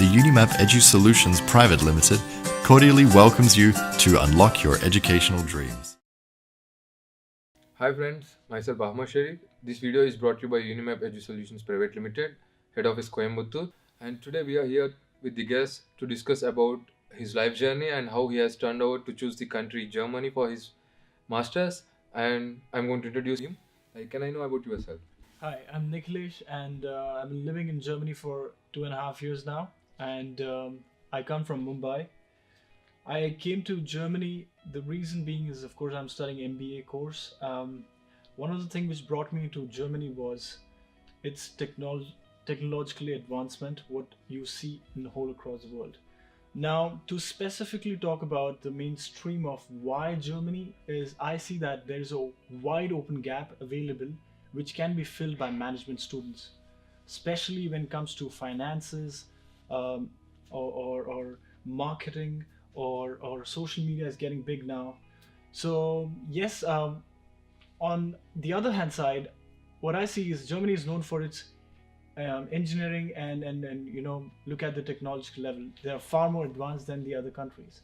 the UNIMAP Edu Solutions Private Limited cordially welcomes you to unlock your educational dreams. Hi friends, myself Avinashi. This video is brought to you by UNIMAP Edu Solutions Private Limited, Head Office Coimbatore. And today we are here with the guest to discuss about his life journey and how he has turned out to choose the country Germany for his masters. And I'm going to introduce him. Can I know about yourself? Hi, I'm Nikhilesh, and I've been living in Germany for 2.5 years now. And I come from Mumbai. I came to Germany. The reason being is, of course, I'm studying MBA course. One of the things which brought me to Germany was its technologically advancement, what you see in the whole across the world. Now, to specifically talk about the mainstream of why Germany is, I see that there is a wide open gap available which can be filled by management students, especially when it comes to finances, or marketing, or social media is getting big now. So yes, on the other hand side, what I see is Germany is known for its engineering and look at the technological level. They are far more advanced than the other countries.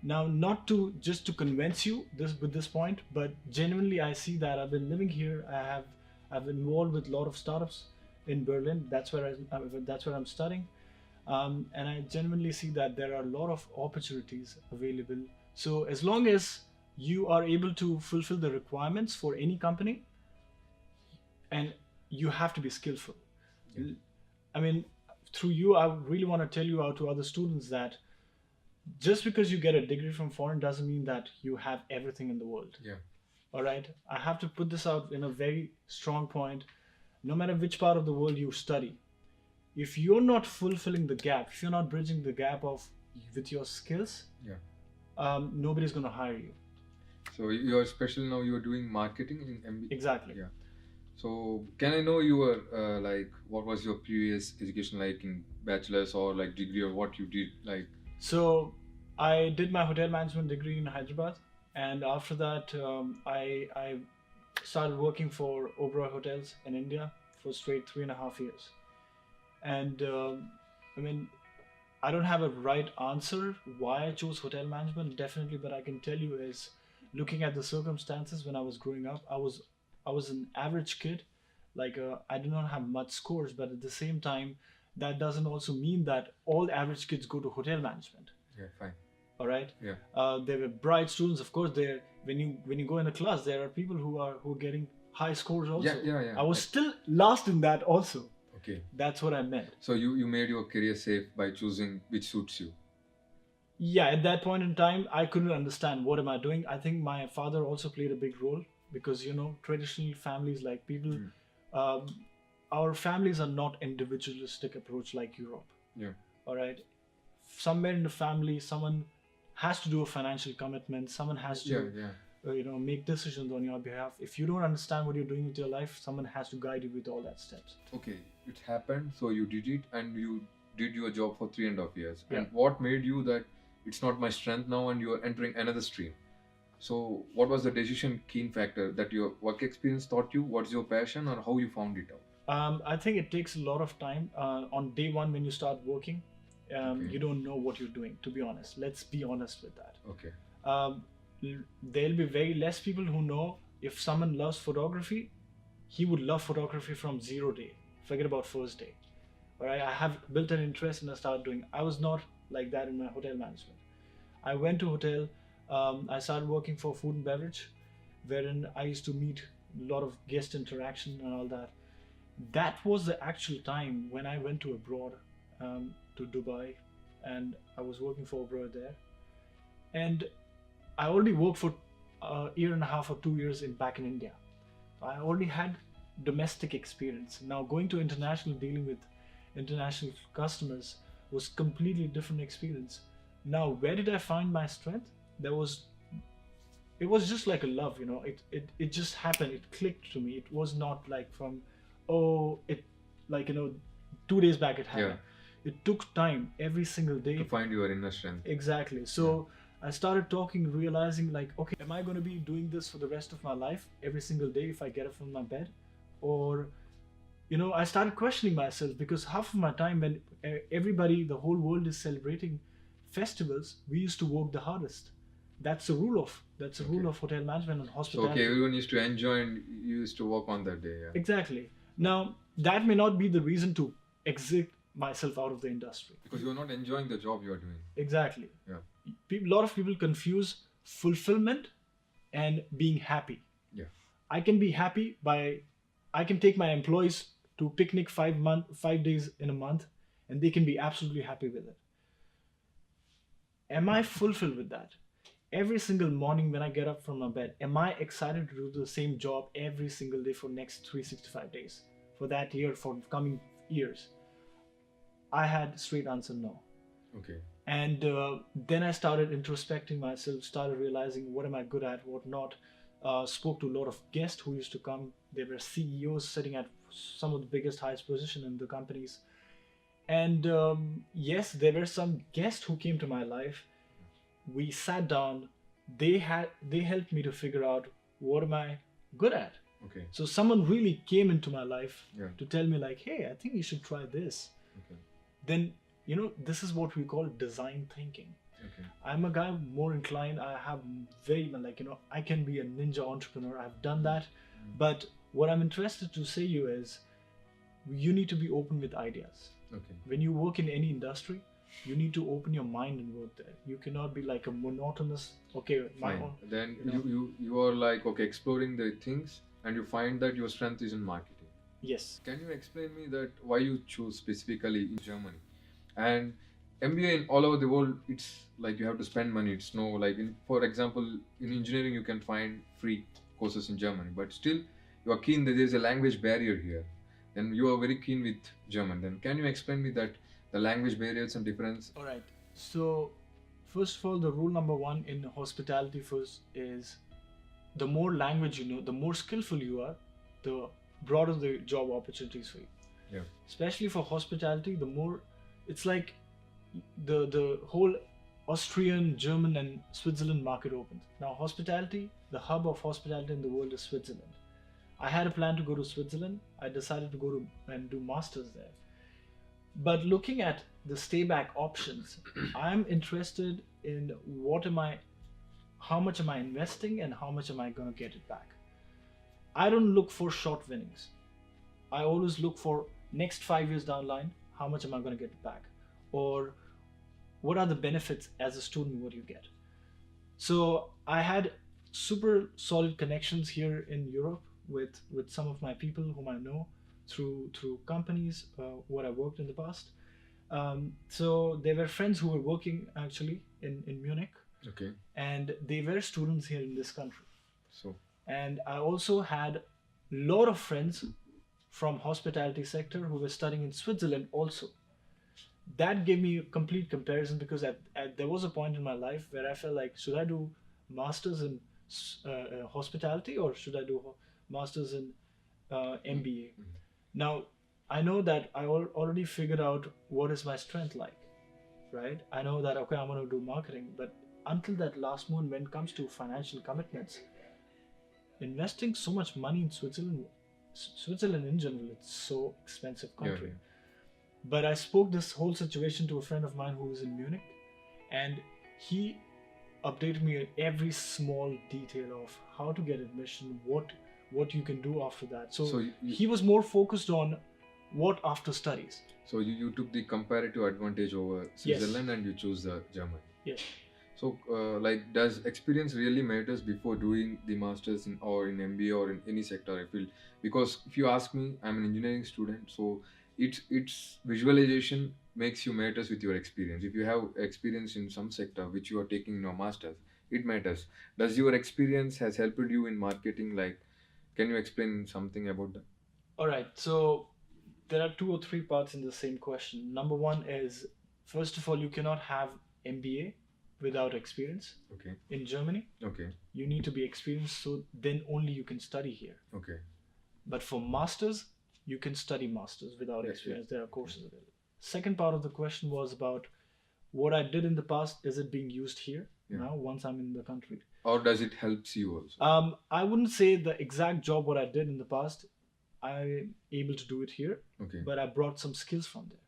Now, not to just to convince you with this point, but genuinely I see that I've been living here. I've been involved with a lot of startups in Berlin. That's where I'm studying, and I genuinely see that there are a lot of opportunities available. So as long as you are able to fulfill the requirements for any company, and you have to be skillful. Yeah. I mean, through you, I really want to tell you out to other students that just because you get a degree from foreign doesn't mean that you have everything in the world. Yeah. All right. I have to put this out in a very strong point. No matter which part of the world you study, if you're not fulfilling the gap, if you're not bridging the gap of with your skills, nobody's going to hire you. So you're special now. You're doing marketing in MBA. Exactly. Yeah. So can I know your what was your previous education like in bachelor's or like degree or what you did like? So I did my hotel management degree in Hyderabad, and after that, I started working for Oberoi Hotels in India for straight 3.5 years. And I mean, I don't have a right answer why I chose hotel management, definitely, but I can tell you is looking at the circumstances when I was growing up, I was an average kid. I did not have much scores, but at the same time, that doesn't also mean that all average kids go to hotel management. Yeah, fine. All right. Yeah. There were bright students, of course. There, when you go in a class, there are people who are getting high scores also. Yeah. I was still last in that also. Okay. That's what I meant. So you made your career safe by choosing which suits you. Yeah, at that point in time, I couldn't understand what am I doing. I think my father also played a big role because traditionally families like people, our families are not individualistic approach like Europe. Yeah. All right. Somewhere in the family, someone has to do a financial commitment. Someone has to, make decisions on your behalf. If you don't understand what you're doing with your life, someone has to guide you with all that steps. Okay, it happened. So you did it, and you did your job for 3.5 years. Yeah. And what made you that it's not my strength now, and you are entering another stream? So what was the decision keen factor that your work experience taught you? What's your passion, or how you found it out? I think it takes a lot of time. On day one, when you start working, you don't know what you're doing, to be honest. Let's be honest with that. Okay. There'll be very less people who know if someone loves photography, he would love photography from 0 day. Forget about first day. All right, I have built an interest and I started doing. I was not like that in my hotel management. I went to hotel. I started working for food and beverage, wherein I used to meet a lot of guest interaction and all that. That was the actual time when I went to abroad, to Dubai, and I was working for Oberoi there. And I already worked for a year and a half or 2 years back in India. I already had domestic experience. Now going to international, dealing with international customers was completely different experience. Now, where did I find my strength? It was just like a love, it just happened. It clicked to me. It was not like from, 2 days back it happened. Yeah. It took time every single day to find your inner strength. Exactly. So I started talking, realizing okay, am I going to be doing this for the rest of my life every single day if I get up from my bed? Or I started questioning myself, because half of my time, when everybody, the whole world is celebrating festivals, we used to work the hardest. That's the rule of hotel management and So hospitality. everyone used to enjoy and you used to work on that day. Yeah. Exactly. Now, that may not be the reason to exit myself out of the industry. Because you're not enjoying the job you're doing. Exactly. Yeah. A lot of people confuse fulfillment and being happy. Yeah. I can be happy I can take my employees to picnic 5 days in a month, and they can be absolutely happy with it. Am I fulfilled with that? Every single morning when I get up from my bed, am I excited to do the same job every single day for next 365 days? For that year, for coming years? I had straight answer no. Okay. And then I started introspecting myself, started realizing what am I good at, what not. Spoke to a lot of guests who used to come. They were CEOs sitting at some of the biggest, highest position in the companies. And yes, there were some guests who came to my life. We sat down. They helped me to figure out what am I good at. Okay. So someone really came into my life Yeah. to tell me like, hey, I think you should try this. Okay. Then this is what we call design thinking. Okay. I'm a guy more inclined. I have very I can be a ninja entrepreneur. I've done that. But what I'm interested to say you is, you need to be open with ideas. Okay. When you work in any industry, you need to open your mind and work there. You cannot be like a monotonous. Okay, Fine. Then you are like, okay, exploring the things, and you find that your strength is in marketing. Yes. Can you explain me that why you choose specifically in Germany? And MBA in all over the world, it's like you have to spend money. It's no like, for example, in engineering you can find free courses in Germany, but still you are keen that there is a language barrier here. Then you are very keen with German. Then can you explain me that the language barriers and difference? All right. So, first of all, the rule number one in hospitality first is, the more language you know, the more skillful you are, the broader the job opportunities for you. Yeah. Especially for hospitality, the more it's like the whole Austrian, German, and Switzerland market opens. Now, hospitality, the hub of hospitality in the world is Switzerland. I had a plan to go to Switzerland. I decided to go to and do masters there. But looking at the stay back options, I'm interested in how much am I investing and how much am I going to get it back. I don't look for short winnings. I always look for next 5 years down the line, how much am I going to get it back? Or what are the benefits as a student, what you get? So I had super solid connections here in Europe with some of my people whom I know through companies what I worked in the past. So there were friends who were working actually in Munich, Okay. and they were students here in this country. So And I also had a lot of friends from hospitality sector who were studying in Switzerland also. That gave me a complete comparison, because there was a point in my life where I felt like, should I do masters in hospitality, or should I do masters in MBA? Now, I know that I already figured out what is my strength like, right? I know that, okay, I'm going to do marketing, but until that last moment, when it comes to financial commitments, investing so much money in Switzerland in general, it's so expensive country. Yeah. But I spoke this whole situation to a friend of mine who was in Munich, and he updated me on every small detail of how to get admission, what you can do after that. So he was more focused on what after studies. So you took the comparative advantage over Switzerland, and you chose the German. Yes. So like, does experience really matters before doing the masters in MBA or in any sector, I feel? Because if you ask me, I'm an engineering student, so it's visualization makes you matters with your experience. If you have experience in some sector which you are taking in your masters, it matters. Does your experience has helped you in marketing? Like, can you explain something about that? All right. So there are 2 or 3 parts in the same question. Number one is, first of all, you cannot have MBA without experience. Okay. In Germany, Okay. you need to be experienced, so then only you can study here. Okay. But for masters, you can study masters without Yes, experience. yes. There are courses available. Second part of the question was about what I did in the past. Is it being used here now once I'm in the country? Or does it helps you also? I wouldn't say the exact job what I did in the past I'm able to do it here, Okay. but I brought some skills from there.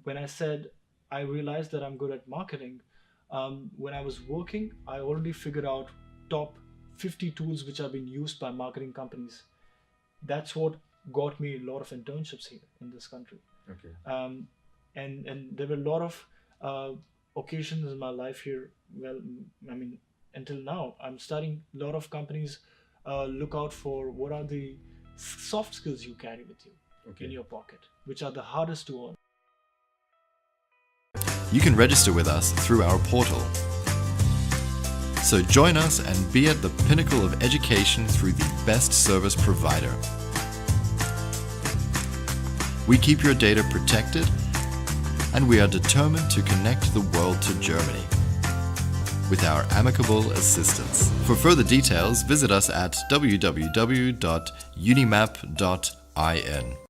When I said I realized that I'm good at marketing, when I was working, I already figured out top 50 tools which are being used by marketing companies. That's what got me a lot of internships here in this country. Okay. And there were a lot of occasions in my life here. Well, I mean, until now, I'm studying. A lot of companies look out for what are the soft skills you carry with you Okay. in your pocket, which are the hardest to earn. You can register with us through our portal. So join us and be at the pinnacle of education through the best service provider. We keep your data protected, and we are determined to connect the world to Germany with our amicable assistance. For further details, visit us at www.unimap.in.